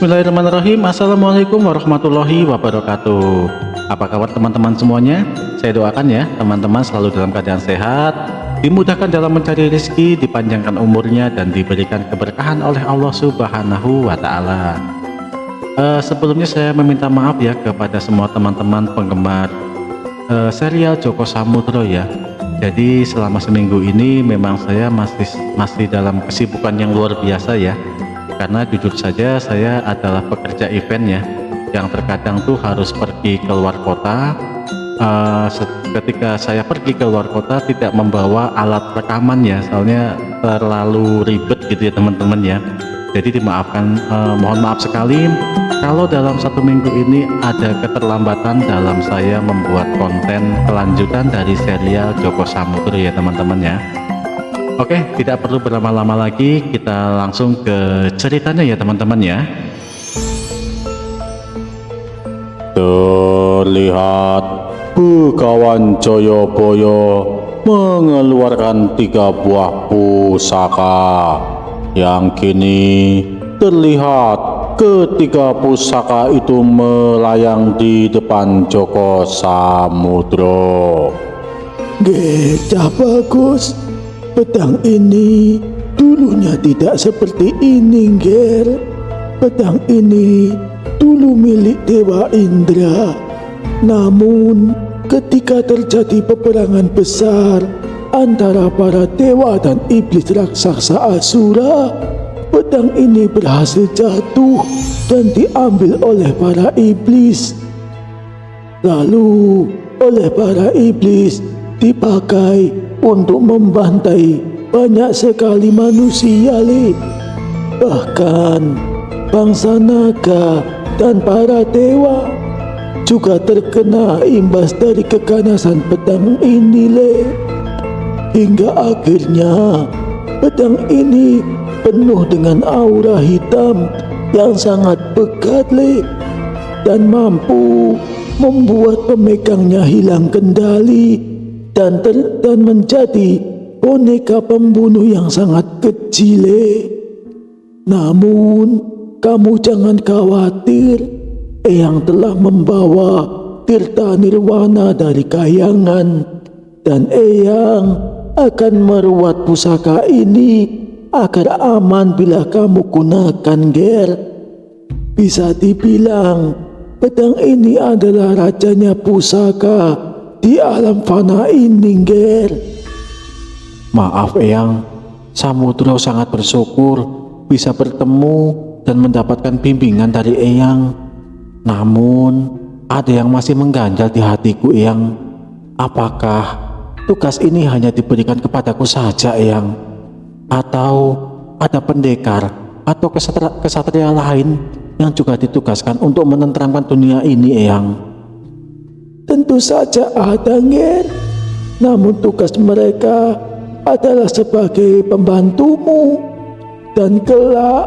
Bismillahirrahmanirrahim. Assalamualaikum warahmatullahi wabarakatuh. Apa kabar teman-teman semuanya? Saya doakan ya teman-teman selalu dalam keadaan sehat, dimudahkan dalam mencari rezeki, dipanjangkan umurnya, dan diberikan keberkahan oleh Allah Subhanahu wa Ta'ala. Sebelumnya saya meminta maaf ya kepada semua teman-teman penggemar serial Joko Samudro ya. Jadi selama seminggu ini memang saya masih dalam kesibukan yang luar biasa ya. Karena jujur saja saya adalah pekerja event ya, yang terkadang tuh harus pergi ke luar kota. Ketika saya pergi ke luar kota tidak membawa alat rekaman ya, soalnya terlalu ribet gitu ya teman-teman ya. Jadi dimaafkan, mohon maaf sekali kalau dalam satu minggu ini ada keterlambatan dalam saya membuat konten kelanjutan dari serial Joko Samudro ya teman-teman ya. Oke, tidak perlu berlama-lama lagi, kita langsung ke ceritanya ya teman-teman ya. Terlihat Begawan Jayabaya mengeluarkan 3 buah pusaka yang kini terlihat ketiga pusaka itu melayang di depan Joko Samudro. Gecah bagus. Pedang ini dulunya tidak seperti ini, Ger. Pedang ini dulu milik Dewa Indra. Namun ketika terjadi peperangan besar antara para dewa dan iblis raksasa Asura, pedang ini berhasil jatuh dan diambil oleh para iblis. Lalu oleh para iblis dipakai untuk membantai banyak sekali manusia, Bahkan bangsa naga dan para dewa juga terkena imbas dari keganasan pedang ini, Hingga akhirnya pedang ini penuh dengan aura hitam yang sangat pekat, dan mampu membuat pemegangnya hilang kendali dan menjadi boneka pembunuh yang sangat kecil. Namun kamu jangan khawatir, Eyang telah membawa tirta nirwana dari Kahyangan, dan Eyang akan meruat pusaka ini agar aman bila kamu gunakan, Ger. Bisa dibilang pedang ini adalah rajanya pusaka di alam fana ini, Ger. Maaf Eyang, Samudro sangat bersyukur bisa bertemu dan mendapatkan bimbingan dari Eyang. Namun ada yang masih mengganjal di hatiku, Eyang. Apakah tugas ini hanya diberikan kepadaku saja, Eyang? Atau ada pendekar atau kesatria lain yang juga ditugaskan untuk menenteramkan dunia ini, Eyang? Tentu saja ada, Ger. Namun tugas mereka adalah sebagai pembantumu, dan kelak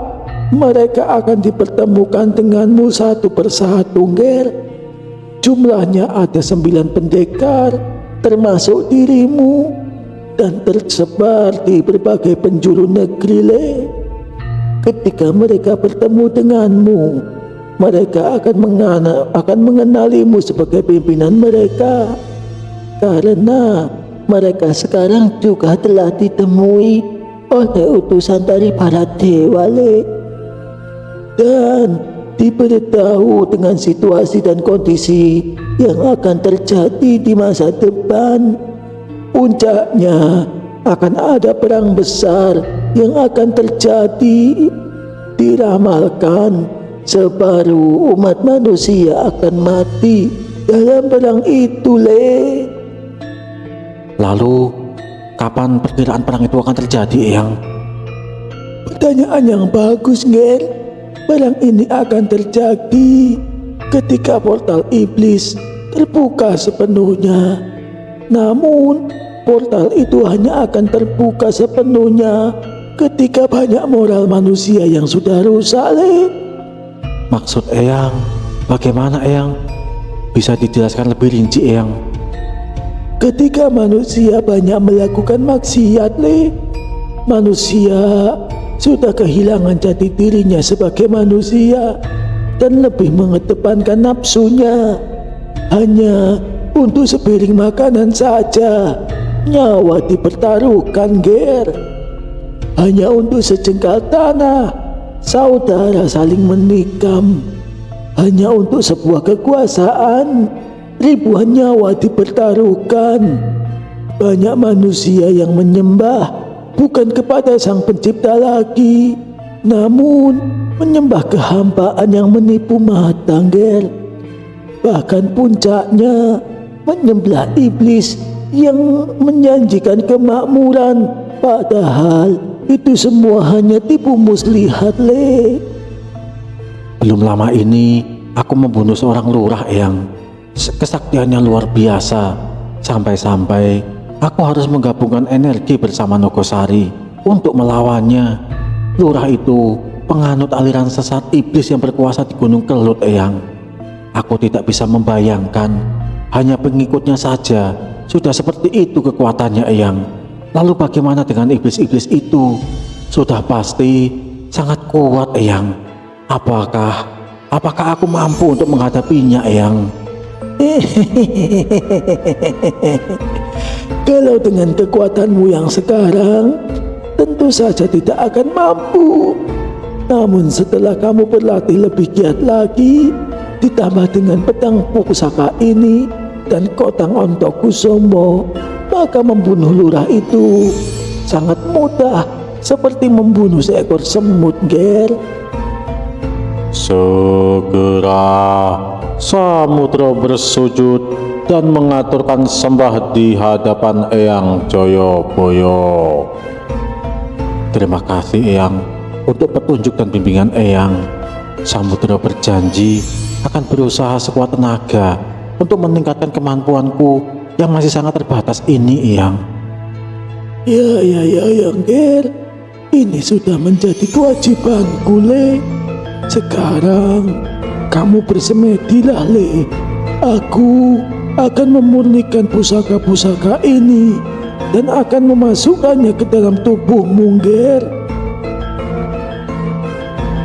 mereka akan dipertemukan denganmu satu persatu, Ger. Jumlahnya ada 9 pendekar termasuk dirimu, dan tersebar di berbagai penjuru negeri, Ketika mereka bertemu denganmu, mereka akan mengenalimu sebagai pimpinan mereka, karena mereka sekarang juga telah ditemui oleh utusan dari para dewa, dan diberitahu dengan situasi dan kondisi yang akan terjadi di masa depan. Puncaknya akan ada perang besar yang akan terjadi. Diramalkan separuh umat manusia akan mati dalam perang itu, Lalu kapan perkiraan perang itu akan terjadi, Eyang? Pertanyaan yang bagus, Ger. Perang ini akan terjadi ketika portal iblis terbuka sepenuhnya. Namun portal itu hanya akan terbuka sepenuhnya ketika banyak moral manusia yang sudah rusak, Maksud Eyang, bagaimana Eyang? Bisa dijelaskan lebih rinci, Eyang? Ketika manusia banyak melakukan maksiat, manusia sudah kehilangan jati dirinya sebagai manusia dan lebih mengedepankan nafsunya hanya untuk sepiring makanan saja. Nyawa dipertaruhkan, Ger. Hanya untuk sejengkal tanah, saudara saling menikam. Hanya untuk sebuah kekuasaan, ribuan nyawa dipertaruhkan. Banyak manusia yang menyembah bukan kepada Sang Pencipta lagi, namun menyembah kehambaan yang menipu mata, Ger. Bahkan puncaknya menyembah iblis yang menjanjikan kemakmuran, padahal itu semua hanya tipu muslihat, Le. Belum lama ini aku membunuh seorang lurah yang kesaktiannya luar biasa. Sampai-sampai aku harus menggabungkan energi bersama Nogosari untuk melawannya. Lurah itu penganut aliran sesat iblis yang berkuasa di Gunung Kelut, Eyang. Aku tidak bisa membayangkan, hanya pengikutnya saja sudah seperti itu kekuatannya, Eyang. Lalu bagaimana dengan iblis-iblis itu? Sudah pasti sangat kuat, Eyang. Apakah aku mampu untuk menghadapinya, Eyang? Kalau dengan kekuatanmu yang sekarang, tentu saja tidak akan mampu. Namun setelah kamu berlatih lebih giat lagi, ditambah dengan pedang pusaka ini dan Kotang Ontokusumo, maka membunuh lurah itu sangat mudah, seperti membunuh seekor semut, Ger. Segera Samudra bersujud dan mengaturkan sembah di hadapan Eyang Joyoboyo. Terima kasih, Eyang, untuk petunjuk dan bimbingan Eyang. Samudra berjanji akan berusaha sekuat tenaga untuk meningkatkan kemampuanku yang masih sangat terbatas ini, Eyang. Ya, Ger. Ini sudah menjadi kewajibanku, Le. Sekarang kamu bersemedilah, Le. Aku akan memurnikan pusaka-pusaka ini dan akan memasukkannya ke dalam tubuhmu, Ger.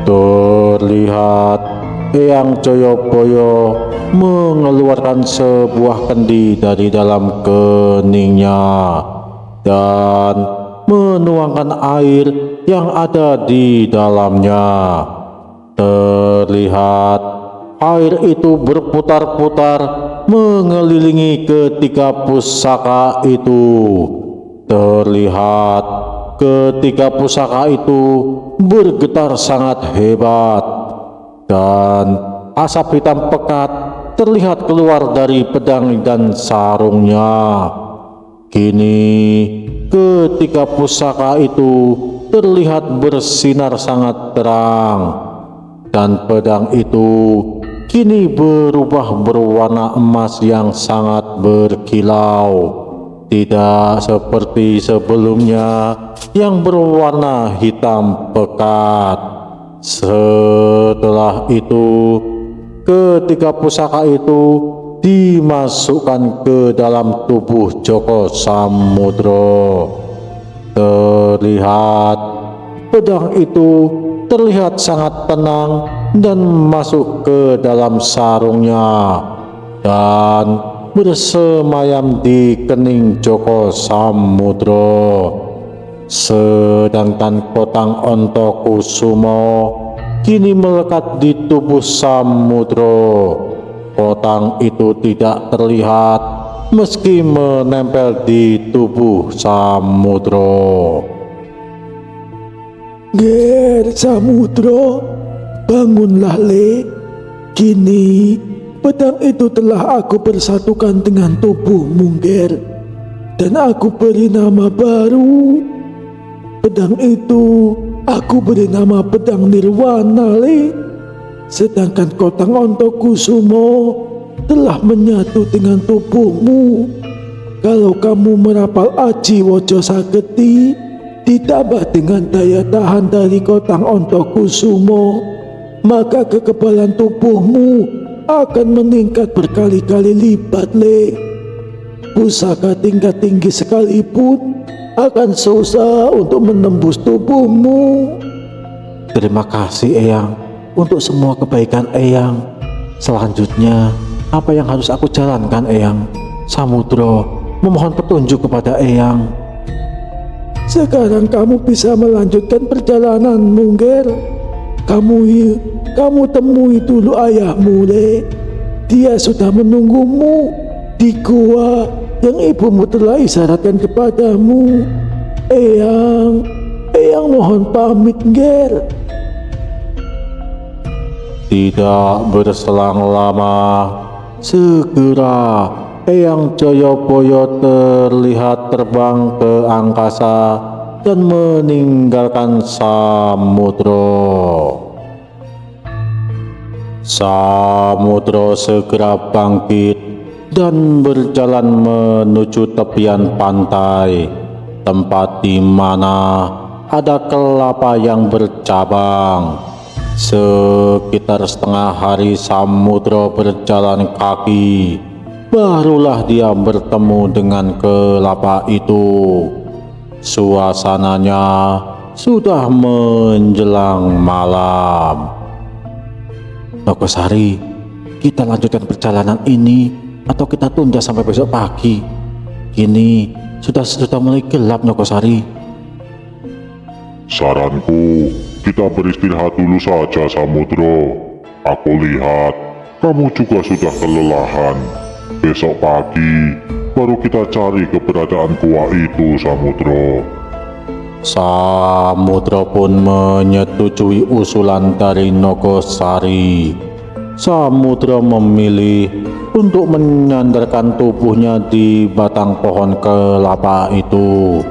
Terlihat Eyang Joyoboyo mengeluarkan sebuah kendi dari dalam keningnya dan menuangkan air yang ada di dalamnya. Terlihat air itu berputar-putar mengelilingi ketiga pusaka itu. Terlihat ketiga pusaka itu bergetar sangat hebat dan asap hitam pekat terlihat keluar dari pedang dan sarungnya. Kini ketiga pusaka itu terlihat bersinar sangat terang dan pedang itu kini berubah berwarna emas yang sangat berkilau, tidak seperti sebelumnya yang berwarna hitam pekat. Setelah itu ketiga pusaka itu dimasukkan ke dalam tubuh Joko Samudro. Terlihat pedang itu terlihat sangat tenang dan masuk ke dalam sarungnya dan bersemayam di kening Joko Samudro. Sedangkan Kotang Ontokusumo kini melekat di tubuh Samudro. Kotang itu tidak terlihat meski menempel di tubuh Samudro. Ger, Samudro, bangunlah, Le. Kini pedang itu telah aku persatukan dengan tubuhmu, Ger, dan aku beri nama baru. Pedang itu aku beri nama pedang Nirwana, Le. Sedangkan Kotang Ontokusumo telah menyatu dengan tubuhmu. Kalau kamu merapal Aji Wojo Sageti ditambah dengan daya tahan dari Kotang Ontokusumo, maka kekebalan tubuhmu akan meningkat berkali-kali lipat, Le. Pusaka tingkat tinggi sekalipun akan susah untuk menembus tubuhmu. Terima kasih Eyang untuk semua kebaikan Eyang. Selanjutnya, apa yang harus aku jalankan Eyang? Samudro memohon petunjuk kepada Eyang. Sekarang kamu bisa melanjutkan perjalananmu, Ger. Kamu temui dulu ayahmu, Le. Dia sudah menunggumu di gua yang ibumu telah isyaratkan kepadamu. Eyang mohon pamit, Ger. Tidak berselang lama, segera Eyang Joyoboyo terlihat terbang ke angkasa dan meninggalkan Samudro. Samudro segera bangkit dan berjalan menuju tepian pantai, tempat di mana ada kelapa yang bercabang. Sekitar setengah hari Samudro berjalan kaki, barulah dia bertemu dengan kelapa itu. Suasananya sudah menjelang malam. Nogosari, kita lanjutkan perjalanan ini atau kita tunda sampai besok pagi? Kini sudah mulai gelap, Nogosari. Saranku, kita beristirahat dulu saja, Samudro. Aku lihat kamu juga sudah kelelahan. Besok pagi baru kita cari keberadaan gua itu, Samudro. Samudro pun menyetujui usulan dari Nogosari. Samudro memilih untuk menyandarkan tubuhnya di batang pohon kelapa itu.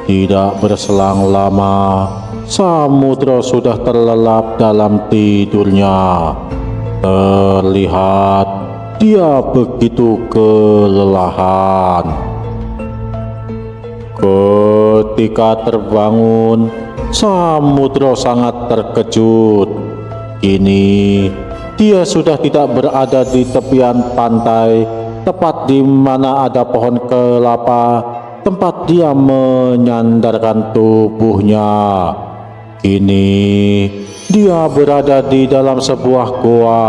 Tidak berselang lama, Samudro sudah terlelap dalam tidurnya. Terlihat dia begitu kelelahan. Ketika terbangun, Samudro sangat terkejut. Kini dia sudah tidak berada di tepian pantai, tepat di mana ada pohon kelapa, tempat dia menyandarkan tubuhnya. Kini dia berada di dalam sebuah goa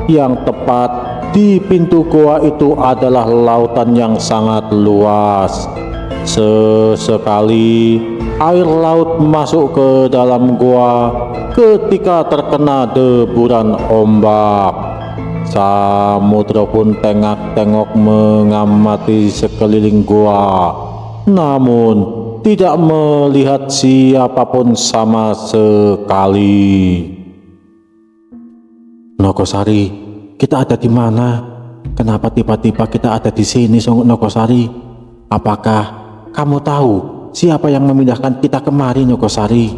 yang tepat di pintu goa itu adalah lautan yang sangat luas. Sesekali air laut masuk ke dalam goa ketika terkena deburan ombak. Samudro pun tengok-tengok mengamati sekeliling goa, namun tidak melihat siapapun sama sekali. Nogosari, kita ada di mana? Kenapa tiba-tiba kita ada di sini, Sungguh Nogosari? Apakah kamu tahu siapa yang memindahkan kita kemari, Nogosari?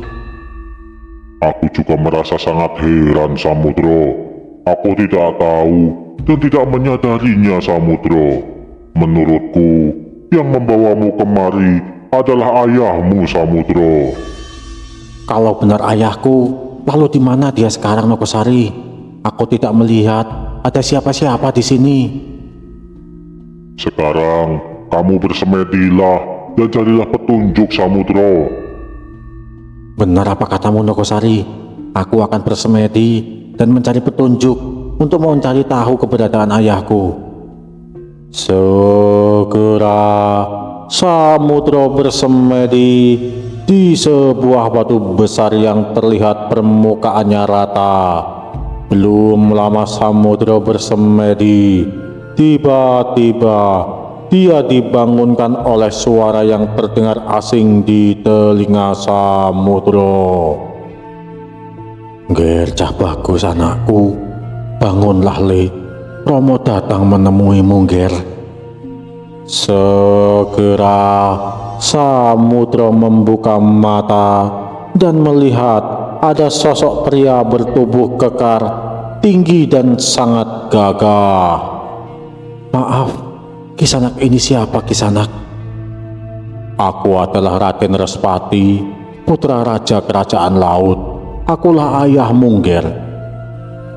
Aku juga merasa sangat heran, Samudro. Aku tidak tahu dan tidak menyadarinya, Samudro. Menurutku, yang membawamu kemari adalah ayahmu, Samudro. Kalau benar ayahku, lalu di mana dia sekarang, Nogosari? Aku tidak melihat ada siapa-siapa di sini. Sekarang, kamu bersemedilah dan carilah petunjuk, Samudro. Benar apa katamu, Nogosari? Aku akan bersemedi dan mencari petunjuk untuk mencari tahu keberadaan ayahku. Segera Samudro bersemedi di sebuah batu besar yang terlihat permukaannya rata. Belum lama Samudro bersemedi, tiba-tiba dia dibangunkan oleh suara yang terdengar asing di telinga Samudro. Gercah bagus anakku, bangunlah Le, Romo datang menemuimu Ger. Segera Samudro membuka mata dan melihat ada sosok pria bertubuh kekar, tinggi dan sangat gagah. Maaf, Kisanak ini siapa Kisanak? Aku adalah Raden Respati, putra Raja Kerajaan Laut. Akulah ayahmu Ger.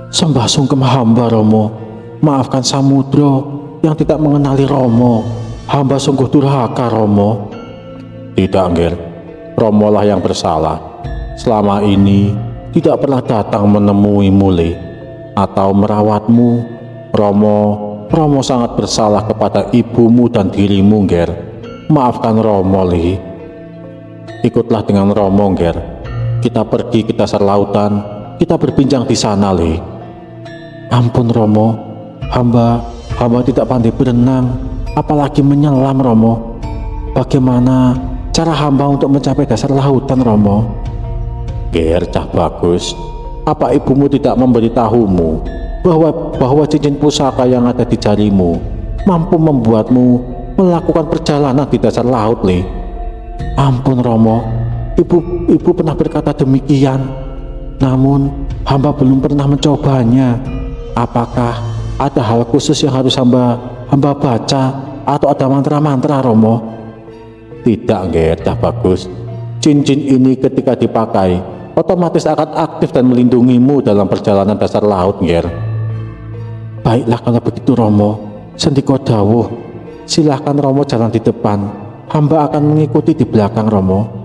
Sembah sungkem hamba Romo, maafkan Samudro yang tidak mengenali Romo. Hamba sungguh durhaka Romo. Tidak Ger, Romo lah yang bersalah. Selama ini tidak pernah datang menemuimu, Le, atau merawatmu. Romo sangat bersalah kepada ibumu dan dirimu, Ger. Maafkan Romo, Le. Ikutlah dengan Romo, Ger. Kita pergi ke dasar lautan, kita berbincang di sana, Le. Ampun, Romo. Hamba tidak pandai berenang, apalagi menyelam, Romo. Bagaimana cara hamba untuk mencapai dasar lautan, Romo? Ger, cah bagus. Apa ibumu tidak memberitahumu bahwa cincin pusaka yang ada di jarimu mampu membuatmu melakukan perjalanan di dasar laut, Le? Ampun, Romo. Ibu pernah berkata demikian. Namun hamba belum pernah mencobanya. Apakah ada hal khusus yang harus hamba baca atau ada mantra-mantra, Romo? Tidak, Ger, dah bagus. Cincin ini ketika dipakai otomatis akan aktif dan melindungimu dalam perjalanan dasar laut, Ger. Baiklah kalau begitu, Romo. Sendiko dawuh. Silahkan Romo jalan di depan. Hamba akan mengikuti di belakang, Romo.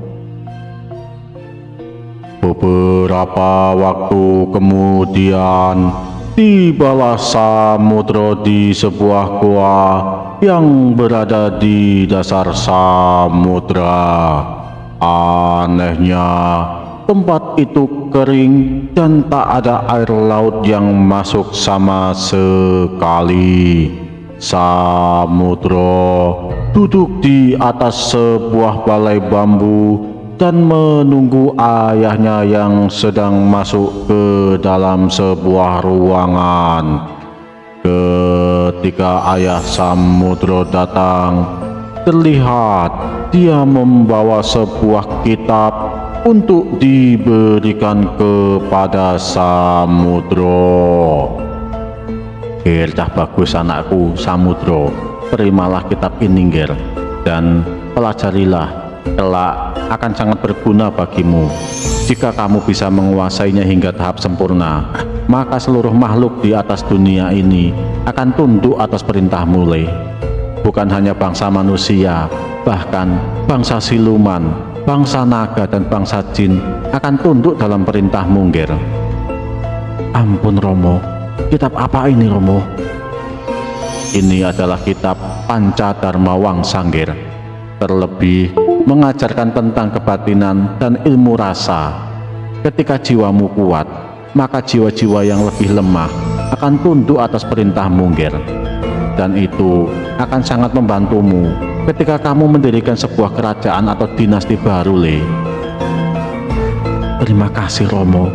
Beberapa waktu kemudian, tibalah Samudro di sebuah gua yang berada di dasar samudra. Anehnya, tempat itu kering dan tak ada air laut yang masuk sama sekali. Samudro duduk di atas sebuah balai bambu dan menunggu ayahnya yang sedang masuk ke dalam sebuah ruangan. Ketika ayah Samudro datang, terlihat dia membawa sebuah kitab untuk diberikan kepada Samudro. Ger, dah bagus anakku Samudro, terimalah kitab ini, Ger, dan pelajarilah. Kelak akan sangat berguna bagimu. Jika kamu bisa menguasainya hingga tahap sempurna, maka seluruh makhluk di atas dunia ini akan tunduk atas perintahmu, Le. Bukan hanya bangsa manusia, bahkan bangsa siluman, bangsa naga dan bangsa jin akan tunduk dalam perintahmu, Ger. Ampun, Romo. Kitab apa ini, Romo? Ini adalah kitab Pancadharma Wangsa, Ger. Terlebih mengajarkan tentang kebatinan dan ilmu rasa. Ketika jiwamu kuat, maka jiwa-jiwa yang lebih lemah akan tunduk atas perintahmu, Ger. Dan itu akan sangat membantumu ketika kamu mendirikan sebuah kerajaan atau dinasti baru, Le. Terima kasih, Romo.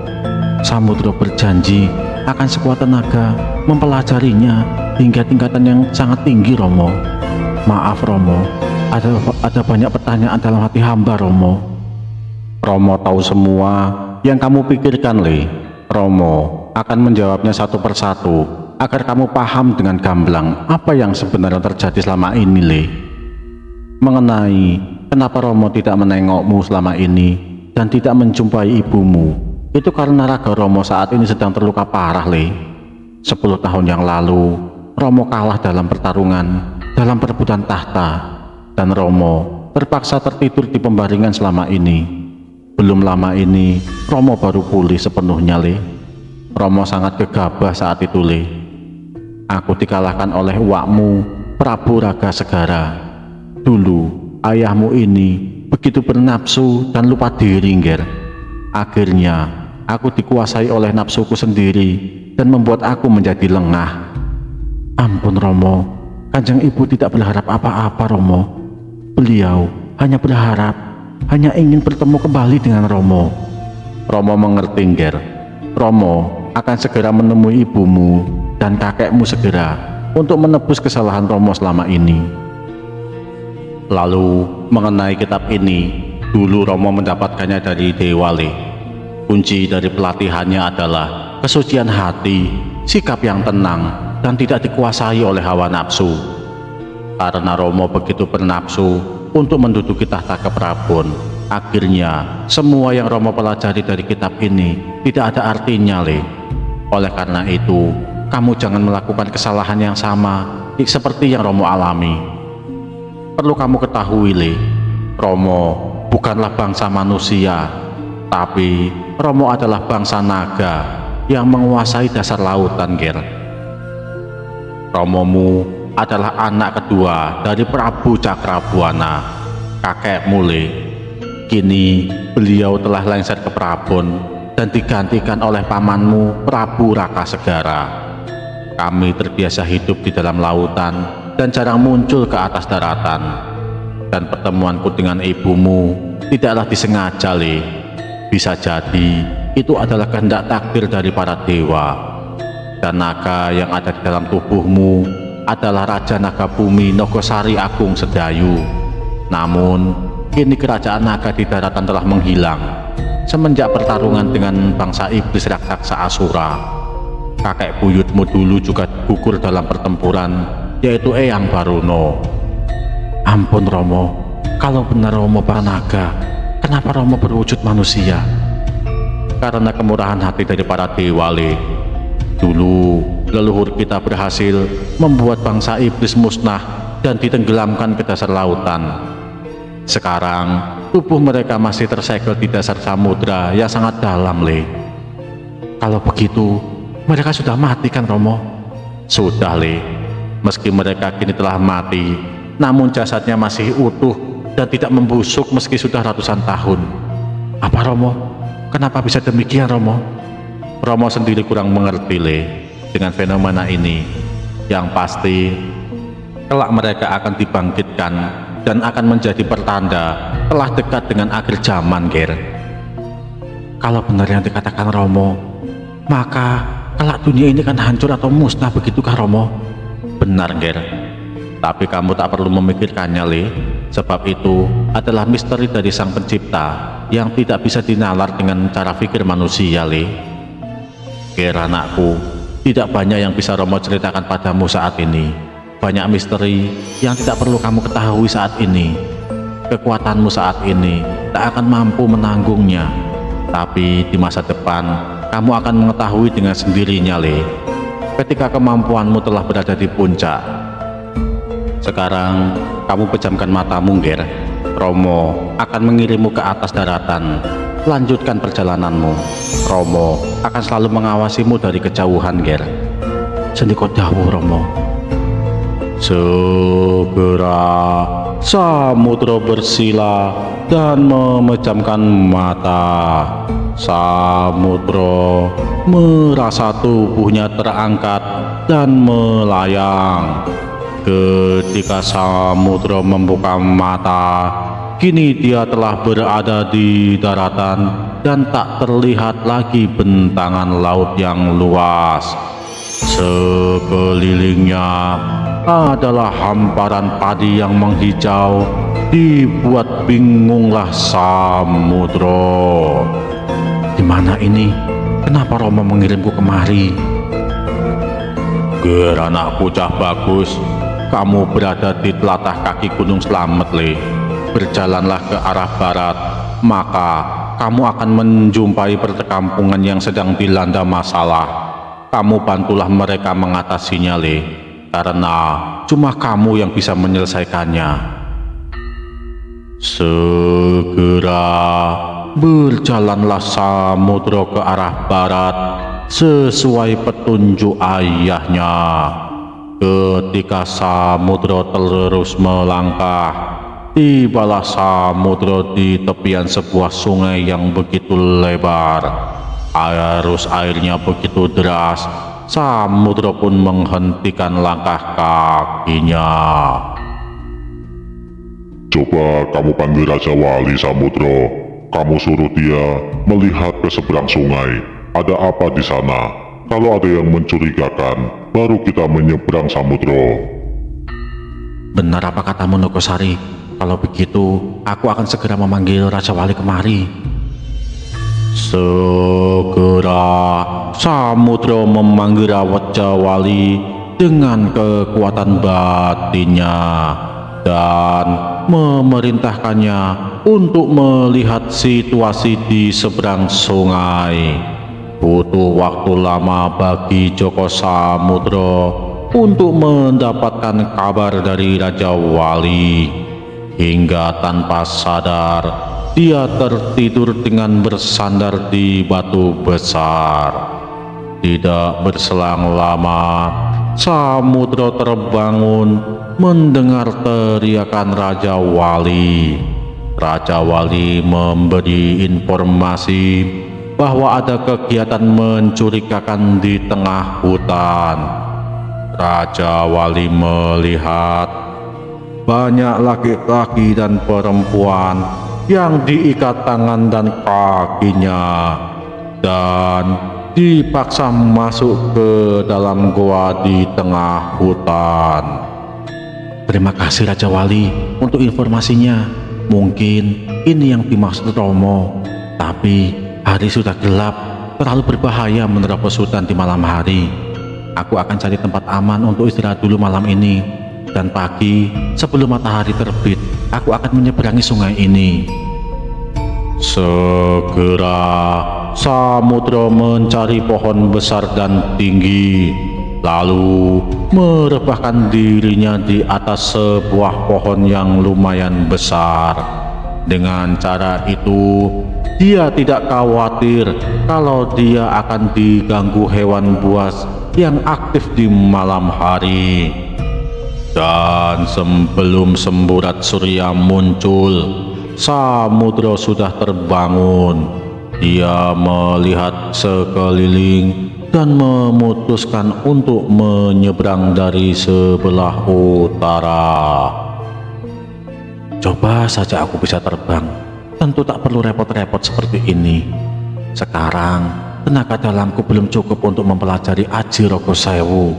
Samudro berjanji akan sekuat tenaga mempelajarinya hingga tingkatan yang sangat tinggi, Romo. Maaf, Romo. Ada banyak pertanyaan dalam hati hamba, Romo. Romo tahu semua yang kamu pikirkan, Le. Romo akan menjawabnya satu persatu agar kamu paham dengan gamblang apa yang sebenarnya terjadi selama ini, Le. Mengenai kenapa Romo tidak menengokmu selama ini dan tidak menjumpai ibumu, itu karena raga Romo saat ini sedang terluka parah, Le. 10 tahun yang lalu, Romo kalah dalam pertarungan dalam perebutan tahta, dan Romo terpaksa tertidur di pembaringan selama ini. Belum lama ini, Romo baru pulih sepenuhnya, Le. Romo sangat gegabah saat itu, Le. Aku dikalahkan oleh uakmu, Prabu Raga Segara. Dulu, ayahmu ini begitu bernafsu dan lupa diri, Ger. Akhirnya, aku dikuasai oleh nafsuku sendiri dan membuat aku menjadi lengah. Ampun, Romo. Kanjeng Ibu tidak berharap apa-apa, Romo. Beliau hanya berharap, hanya ingin bertemu kembali dengan Romo. Romo mengerti, Ger. Romo akan segera menemui ibumu dan kakekmu segera untuk menebus kesalahan Romo selama ini. Lalu mengenai kitab ini, dulu Romo mendapatkannya dari Dewa, Le. Kunci dari pelatihannya adalah kesucian hati, sikap yang tenang, dan tidak dikuasai oleh hawa nafsu. Karena Romo begitu bernafsu untuk menduduki tahta keprabon, akhirnya semua yang Romo pelajari dari kitab ini tidak ada artinya, Le. Oleh karena itu, kamu jangan melakukan kesalahan yang sama seperti yang Romo alami. Perlu kamu ketahui, Le, Romo bukanlah bangsa manusia. Tapi Romo adalah bangsa naga yang menguasai dasar lautan, Ger. Romomu adalah anak kedua dari Prabu Cakrabuana, kakekmu, Le. Kini beliau telah lengser ke Prabon dan digantikan oleh pamanmu Prabu Raka Segara. Kami terbiasa hidup di dalam lautan dan jarang muncul ke atas daratan. Dan pertemuanku dengan ibumu tidaklah disengaja, Le. Bisa jadi itu adalah kehendak takdir dari para dewa. Dan naga yang ada di dalam tubuhmu adalah Raja Naga Bumi Nogosari Agung Sedayu. Namun kini kerajaan naga di daratan telah menghilang semenjak pertarungan dengan bangsa iblis raksasa Asura. Kakek buyutmu dulu juga gugur dalam pertempuran, yaitu Eyang Baruno. Ampun Romo, kalau benar Romo para naga, kenapa Romo berwujud manusia? Karena kemurahan hati dari para dewa, Le. Dulu leluhur kita berhasil membuat bangsa iblis musnah dan ditenggelamkan ke dasar lautan. Sekarang tubuh mereka masih tersegel di dasar samudra yang sangat dalam, Le. Kalau begitu, mereka sudah mati kan Romo? Sudah, Le. Meski mereka kini telah mati, namun jasadnya masih utuh dan tidak membusuk meski sudah ratusan tahun. Apa Romo? Kenapa bisa demikian Romo? Romo sendiri kurang mengerti, Le, dengan fenomena ini. Yang pasti kelak mereka akan dibangkitkan dan akan menjadi pertanda telah dekat dengan akhir zaman, Ger. Kalau benar yang dikatakan Romo, maka kelak dunia ini kan hancur atau musnah, begitukah Romo? Benar, Ger. Tapi kamu tak perlu memikirkannya, Le. Sebab itu adalah misteri dari Sang Pencipta yang tidak bisa dinalar dengan cara pikir manusia, Le. Ger, anakku, tidak banyak yang bisa Romo ceritakan padamu saat ini. Banyak misteri yang tidak perlu kamu ketahui saat ini. Kekuatanmu saat ini tak akan mampu menanggungnya. Tapi di masa depan, kamu akan mengetahui dengan sendirinya, Le. Ketika kemampuanmu telah berada di puncak. Sekarang, kamu pejamkan matamu, Ger. Romo akan mengirimmu ke atas daratan. Lanjutkan perjalananmu. Romo akan selalu mengawasimu dari kejauhan, Ger. Sendikot dawuh Romo. Segera samudra bersila dan memejamkan mata. Samudra merasa tubuhnya terangkat dan melayang. Ketika samudra membuka mata, kini dia telah berada di daratan dan tak terlihat lagi bentangan laut yang luas. Sekelilingnya adalah hamparan padi yang menghijau. Dibuat bingunglah samudra. Di mana ini? Kenapa Romo mengirimku kemari? Ger, anak bocah bagus, kamu berada di telatah kaki Gunung Slamet, Le. Berjalanlah ke arah barat, maka kamu akan menjumpai perkampungan yang sedang dilanda masalah. Kamu bantulah mereka mengatasinya, Le, karena cuma kamu yang bisa menyelesaikannya. Segera berjalanlah samudra ke arah barat sesuai petunjuk ayahnya. Ketika samudra terus melangkah, tibalah samudra di tepian sebuah sungai yang begitu lebar. Arus airnya begitu deras, samudra pun menghentikan langkah kakinya. Coba kamu panggil Raja Wali Samudra. Kamu suruh dia melihat ke seberang sungai. Ada apa di sana? Kalau ada yang mencurigakan, baru kita menyeberang samudra. Benar apa katamu Nogosari? Kalau begitu, aku akan segera memanggil Raja Wali kemari. Segera samudra memanggil Raja Wali dengan kekuatan batinnya dan memerintahkannya untuk melihat situasi di seberang sungai. Butuh waktu lama bagi Joko Samudra untuk mendapatkan kabar dari Raja Wali. Hingga tanpa sadar, dia tertidur dengan bersandar di batu besar. Tidak berselang lama, Samudro terbangun mendengar teriakan Raja Wali. Raja Wali memberi informasi bahwa ada kegiatan mencurigakan di tengah hutan. Raja Wali melihat banyak laki-laki dan perempuan yang diikat tangan dan kakinya dan dipaksa masuk ke dalam goa di tengah hutan. Terima kasih Raja Wali untuk informasinya. Mungkin ini yang dimaksud Romo. Tapi hari sudah gelap, terlalu berbahaya menerobos hutan di malam hari. Aku akan cari tempat aman untuk istirahat dulu malam ini. Dan pagi sebelum matahari terbit, aku akan menyeberangi sungai ini. Segera Samudro mencari pohon besar dan tinggi, lalu merebahkan dirinya di atas sebuah pohon yang lumayan besar. Dengan cara itu, dia tidak khawatir kalau dia akan diganggu hewan buas yang aktif di malam hari. Dan sebelum semburat surya muncul, Samudro sudah terbangun. Dia melihat sekeliling dan memutuskan untuk menyeberang dari sebelah utara. Coba saja aku bisa terbang, tentu tak perlu repot-repot seperti ini. Sekarang, tenaga dalamku belum cukup untuk mempelajari Aji Rogo Sewu.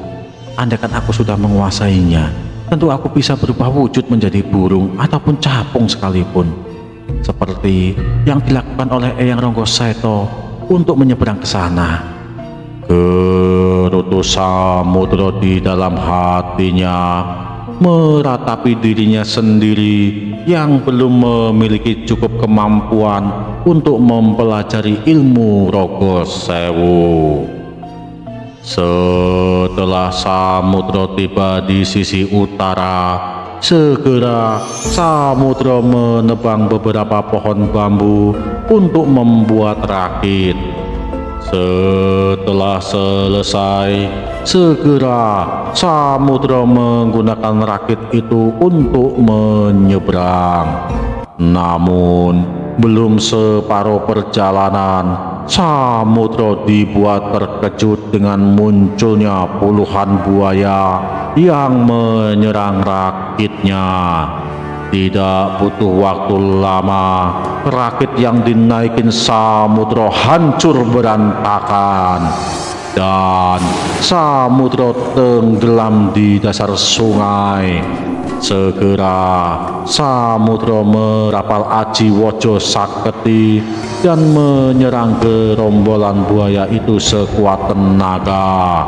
Andaikan aku sudah menguasainya, tentu aku bisa berubah wujud menjadi burung ataupun capung sekalipun. Seperti yang dilakukan oleh Eyang Ronggoseto untuk menyeberang ke sana. Gerutu Samudro di dalam hatinya meratapi dirinya sendiri yang belum memiliki cukup kemampuan untuk mempelajari ilmu Rogo Sewu. Setelah Samudro tiba di sisi utara, segera Samudro menebang beberapa pohon bambu untuk membuat rakit. Setelah selesai, segera Samudro menggunakan rakit itu untuk menyeberang. Namun, belum separuh perjalanan, Samudro dibuat terkejut dengan munculnya puluhan buaya yang menyerang rakitnya. Tidak butuh waktu lama, rakit yang dinaikin Samudro hancur berantakan dan Samudro tenggelam di dasar sungai. Segera Samudro merapal Aji Wojo Saketi dan menyerang gerombolan buaya itu sekuat tenaga.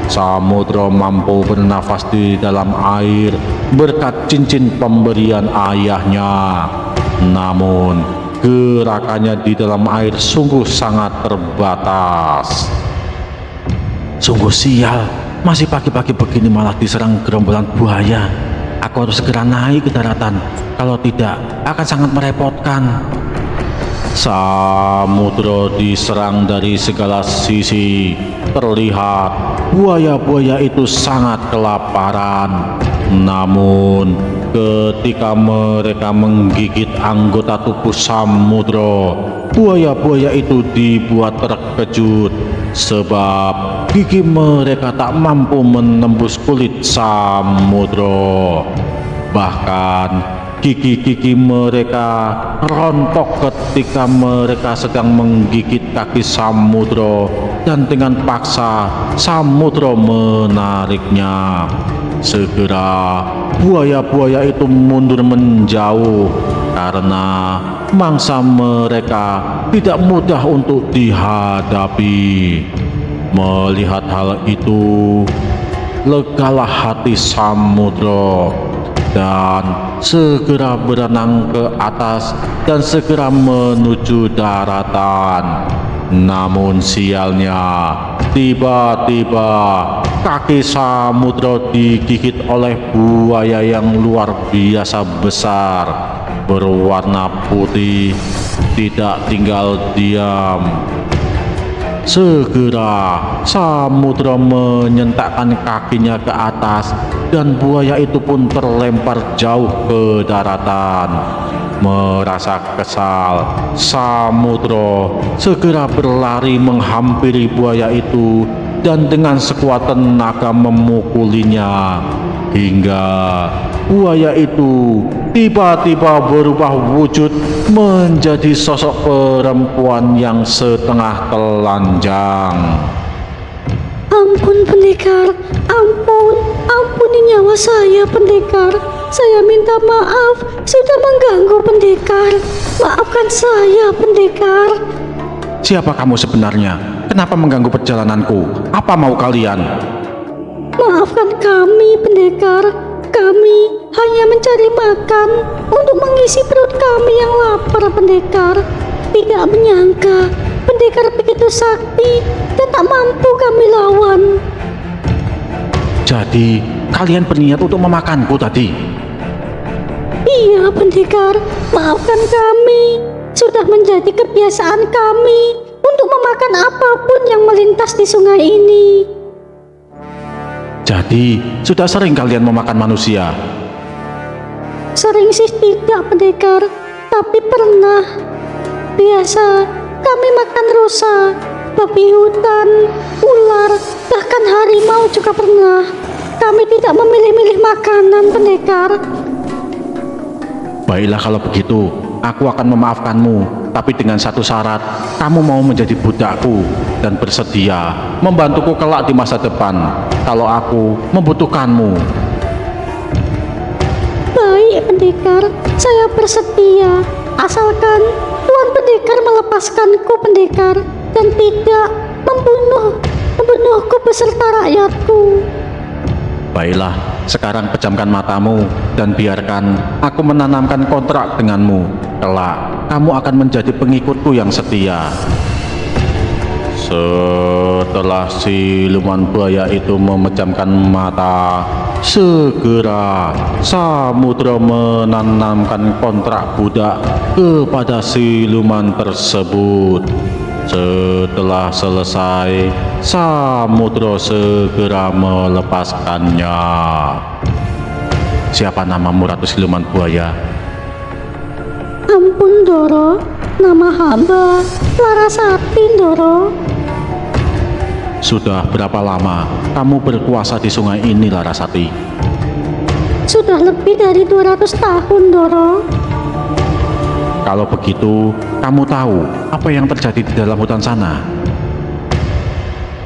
Samudro mampu bernafas di dalam air berkat cincin pemberian ayahnya. Namun gerakannya di dalam air sungguh sangat terbatas. Sungguh sial, masih pagi-pagi begini malah diserang gerombolan buaya. Aku harus segera naik ke daratan, kalau tidak akan sangat merepotkan. Samudro diserang dari segala sisi. Terlihat buaya-buaya itu sangat kelaparan. Namun ketika mereka menggigit anggota tubuh Samudro, buaya-buaya itu dibuat terkejut sebab gigi mereka tak mampu menembus kulit Samudro. Bahkan gigi-gigi mereka rontok ketika mereka sedang menggigit kaki Samudro, dan dengan paksa Samudro menariknya. Segera buaya-buaya itu mundur menjauh karena mangsa mereka tidak mudah untuk dihadapi. Melihat hal itu, legalah hati Samudro dan segera berenang ke atas dan segera menuju daratan. Namun sialnya, tiba-tiba kaki Samudro digigit oleh buaya yang luar biasa besar berwarna putih tidak tinggal diam. Segera Samudra menyentakkan kakinya ke atas dan buaya itu pun terlempar jauh ke daratan. Merasa kesal, Samudra segera berlari menghampiri buaya itu dan dengan sekuat tenaga memukulinya hingga buaya itu tiba-tiba berubah wujud menjadi sosok perempuan yang setengah telanjang. Ampun pendekar, ampuni nyawa saya pendekar. Saya minta maaf sudah mengganggu pendekar. Maafkan saya pendekar. Siapa kamu sebenarnya? Kenapa mengganggu perjalananku? Apa mau kalian? Maafkan kami pendekar. Kami hanya mencari makan untuk mengisi perut kami yang lapar pendekar. Tidak menyangka pendekar begitu sakti dan tak mampu kami lawan. Jadi kalian berniat untuk memakanku tadi? Iya pendekar, maafkan kami. Sudah menjadi kebiasaan kami untuk memakan apapun yang melintas di sungai ini. Jadi sudah sering kalian memakan manusia? Sering sih tidak pendekar, tapi pernah. Biasa kami makan rusa, babi hutan, ular, bahkan harimau juga pernah. Kami tidak memilih-milih makanan pendekar. Baiklah kalau begitu, aku akan memaafkanmu, tapi dengan satu syarat, kamu mau menjadi budakku dan bersedia membantuku kelak di masa depan kalau aku membutuhkanmu. Baik pendekar, saya bersedia, asalkan Tuan Pendekar melepaskanku pendekar dan tidak membunuhku beserta rakyatku. Baiklah, sekarang pejamkan matamu dan biarkan aku menanamkan kontrak denganmu. Kelak, kamu akan menjadi pengikutku yang setia. Setelah siluman buaya itu memejamkan mata, segera Samudra menanamkan kontrak budak kepada siluman tersebut. Setelah selesai, Samudra segera melepaskannya. Siapa namamu Ratu Siluman Buaya? Ampun Doro, nama hamba Larasati Doro. Sudah berapa lama kamu berkuasa di sungai ini, Larasati? Sudah lebih dari 200 tahun Doro. Kalau begitu, kamu tahu apa yang terjadi di dalam hutan sana?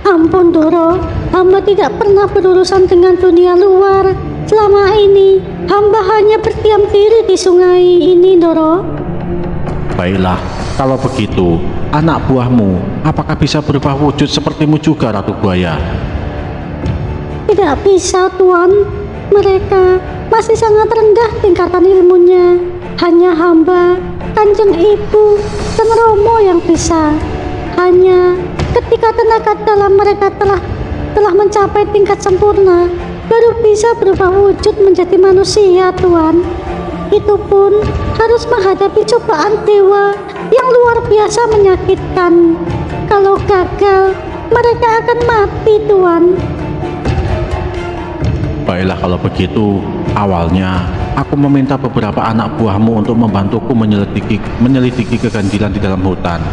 Ampun Doro, hamba tidak pernah berurusan dengan dunia luar. Selama ini, hamba hanya berdiam diri di sungai ini Doro. Baiklah, kalau begitu, anak buahmu apakah bisa berubah wujud sepertimu juga, Ratu Buaya? Tidak bisa Tuan, mereka masih sangat rendah tingkatan ilmunya. Hanya hamba, Kanjeng Ibu, dan Romo yang bisa. Hanya ketika tenaga dalam mereka telah mencapai tingkat sempurna, baru bisa berubah wujud menjadi manusia Tuan. Itu pun harus menghadapi cobaan dewa yang luar biasa menyakitkan. Kalau gagal, mereka akan mati Tuan. Baiklah kalau begitu, awalnya aku meminta beberapa anak buahmu untuk membantuku menyelidiki keganjilan di dalam hutan.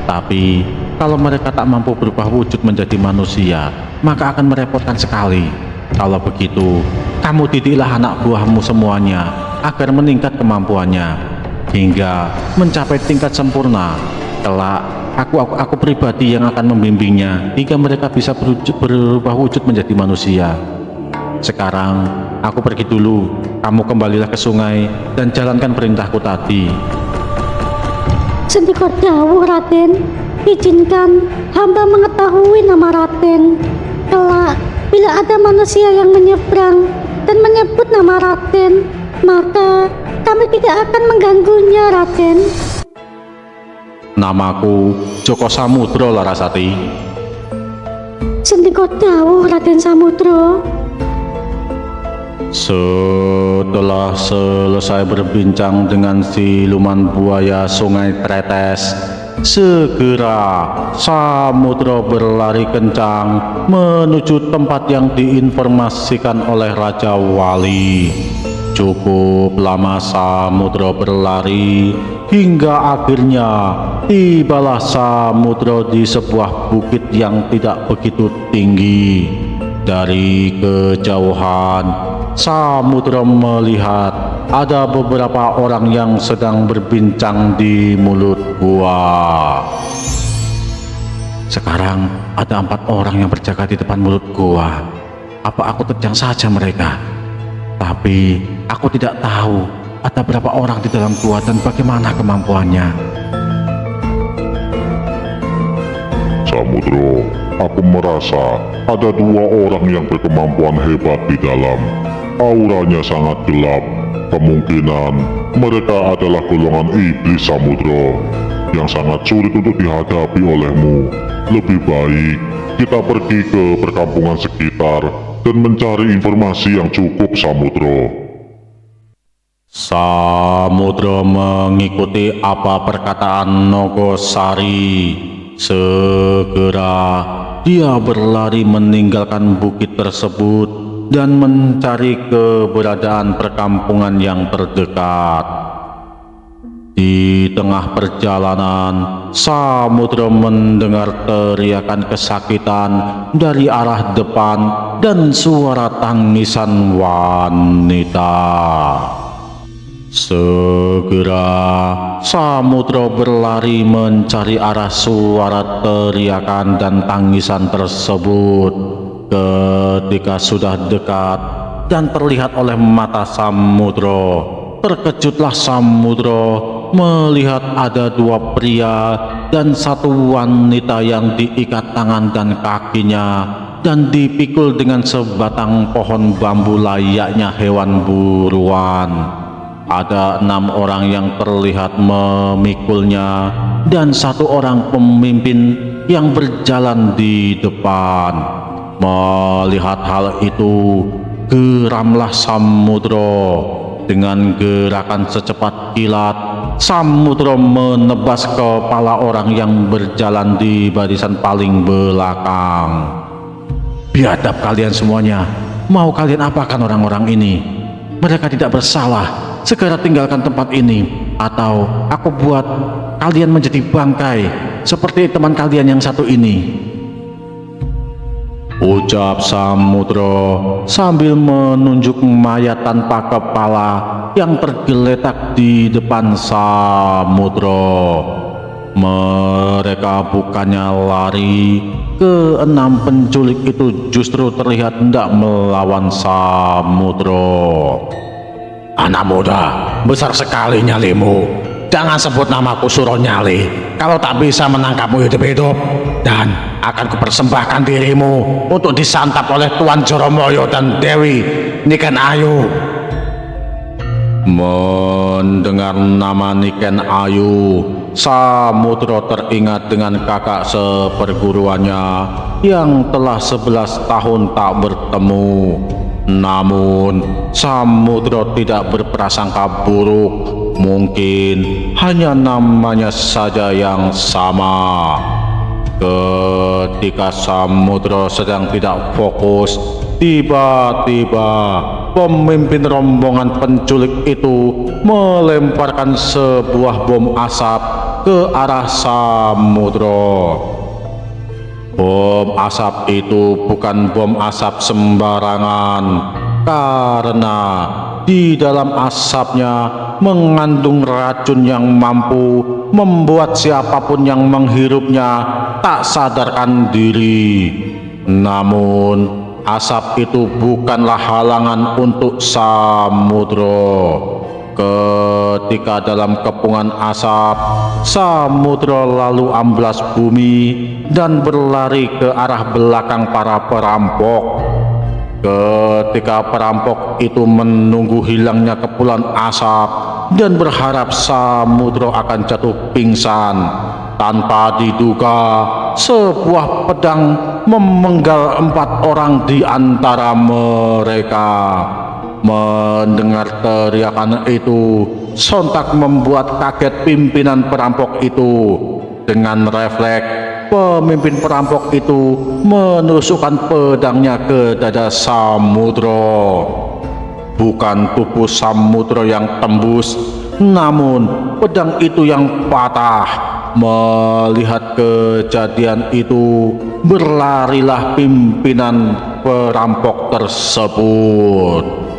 Tapi kalau mereka tak mampu berubah wujud menjadi manusia, maka akan merepotkan sekali. Kalau begitu, kamu didiklah anak buahmu semuanya agar meningkat kemampuannya hingga mencapai tingkat sempurna. Kelak, aku pribadi yang akan membimbingnya hingga mereka bisa berubah wujud menjadi manusia. Sekarang, aku pergi dulu. Kamu kembalilah ke sungai dan jalankan perintahku tadi. Sendika dawuh Raden, izinkan hamba mengetahui nama Raden. Kelak, bila ada manusia yang menyeberang dan menyebut nama Raden, maka kami tidak akan mengganggunya Raden. Namaku Joko Samudro, Larasati. Sendika dawuh Raden Samudro. Setelah Setelah selesai berbincang dengan siluman buaya Sungai Tretes, segera Samudro berlari kencang menuju tempat yang diinformasikan oleh Raja Wali. Cukup lama Samudro berlari hingga akhirnya tibalah Samudro di sebuah bukit yang tidak begitu tinggi. Dari kejauhan Samudro melihat ada beberapa orang yang sedang berbincang di mulut gua. Sekarang ada 4 orang yang berjaga di depan mulut gua. Apa aku terjang saja mereka? Tapi aku tidak tahu ada berapa orang di dalam gua dan bagaimana kemampuannya. Samudro, aku merasa ada 2 orang yang berkemampuan hebat di dalam. Auranya sangat gelap. Kemungkinan mereka adalah golongan iblis Samudro yang sangat sulit untuk dihadapi olehmu. Lebih baik kita pergi ke perkampungan sekitar dan mencari informasi yang cukup Samudro. Samudro mengikuti apa perkataan Nogosari. Segera dia berlari meninggalkan bukit tersebut dan mencari keberadaan perkampungan yang terdekat. Di tengah perjalanan, Samudro mendengar teriakan kesakitan dari arah depan dan suara tangisan wanita. Segera Samudro berlari mencari arah suara teriakan dan tangisan tersebut. Ketika sudah dekat dan terlihat oleh mata Samudro, terkejutlah Samudro melihat ada 2 pria dan 1 wanita yang diikat tangan dan kakinya dan dipikul dengan sebatang pohon bambu layaknya hewan buruan. Ada 6 orang yang terlihat memikulnya dan 1 orang pemimpin yang berjalan di depan. Melihat hal itu, geramlah Samudro. Dengan gerakan secepat kilat, Samudro menebas kepala orang yang berjalan di barisan paling belakang. Biadab kalian semuanya, mau kalian apakan orang-orang ini? Mereka tidak bersalah. Segera tinggalkan tempat ini, atau aku buat kalian menjadi bangkai seperti teman kalian yang satu ini, ucap Samudro sambil menunjuk mayat tanpa kepala yang tergeletak di depan Samudro. Mereka bukannya lari, ke-6 penculik itu justru terlihat hendak melawan Samudro. Anak muda, besar sekali nyalimu. Jangan sebut namaku Suronyali kalau tak bisa menangkapmu hidup-hidup, dan akan kupersembahkan dirimu untuk disantap oleh Tuan Joromoyo dan Dewi Niken Ayu. Mendengar nama Niken Ayu, Samudro teringat dengan kakak seperguruannya yang telah 11 tahun tak bertemu. Namun Samudro tidak berprasangka buruk, mungkin hanya namanya saja yang sama. Ketika Samudro sedang tidak fokus, tiba-tiba pemimpin rombongan penculik itu melemparkan sebuah bom asap ke arah Samudro. Bom asap itu bukan bom asap sembarangan, karena di dalam asapnya mengandung racun yang mampu membuat siapapun yang menghirupnya tak sadarkan diri. Namun asap itu bukanlah halangan untuk Samudro. Ketika dalam kepungan asap, Samudro lalu amblas bumi dan berlari ke arah belakang para perampok. Ketika perampok itu menunggu hilangnya kepulan asap dan berharap Samudro akan jatuh pingsan, tanpa diduga sebuah pedang memenggal 4 orang di antara mereka. Mendengar teriakan itu sontak membuat kaget pimpinan perampok itu. Dengan refleks, pemimpin perampok itu menusukkan pedangnya ke dada Samudro. Bukan tubuh Samudro yang tembus, namun pedang itu yang patah. Melihat kejadian itu, berlarilah pimpinan perampok tersebut.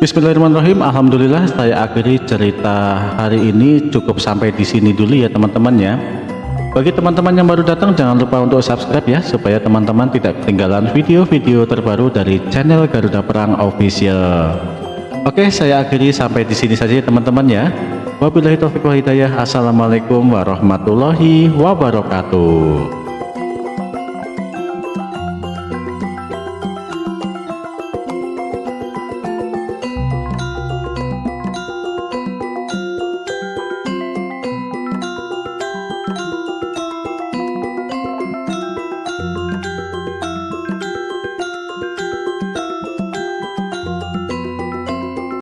Bismillahirrahmanirrahim. Alhamdulillah, saya akhiri cerita hari ini cukup sampai di sini dulu ya teman-teman ya. Bagi teman-teman yang baru datang, jangan lupa untuk subscribe ya, supaya teman-teman tidak ketinggalan video-video terbaru dari channel Garuda Perang Official. Oke, saya akhiri sampai di sini saja teman-teman ya. Wabillahi taufiq wal hidayah. Assalamualaikum warahmatullahi wabarakatuh.